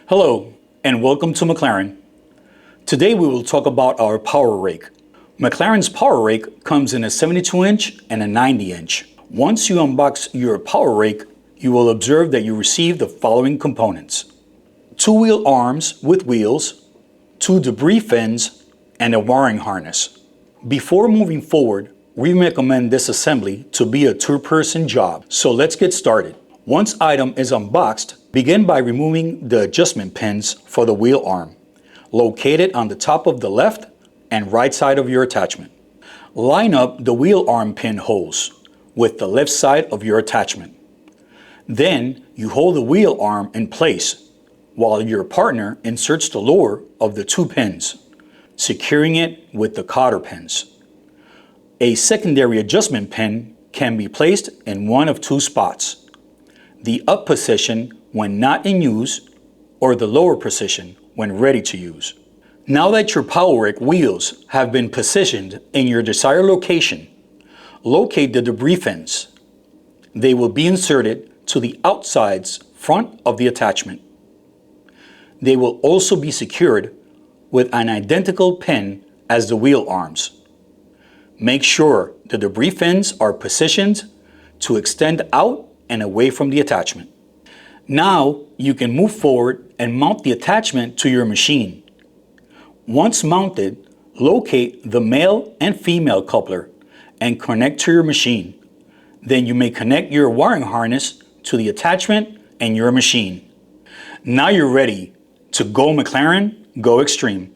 Hello, and welcome to McLaren. Today we will talk about our power rake. McLaren's power rake comes in a 72-inch and a 90-inch. Once you unbox your power rake, you will observe that you receive the following components: two wheel arms with wheels, two debris fins, and a wiring harness. Before moving forward, we recommend this assembly to be a two-person job. So let's get started. Once item is unboxed, begin by removing the adjustment pins for the wheel arm, located on the top of the left and right side of your attachment. Line up the wheel arm pin holes with the left side of your attachment. Then you hold the wheel arm in place while your partner inserts the lower of the two pins, securing it with the cotter pins. A secondary adjustment pin can be placed in one of two spots: the up position when not in use, or the lower position when ready to use. Now that your power rake wheels have been positioned in your desired location, locate the debris fins. They will be inserted to the outsides front of the attachment. They will also be secured with an identical pin as the wheel arms. Make sure the debris fins are positioned to extend out and away from the attachment. Now you can move forward and mount the attachment to your machine. Once mounted, locate the male and female coupler and connect to your machine. Then you may connect your wiring harness to the attachment and your machine. Now you're ready to go McLaren, go extreme.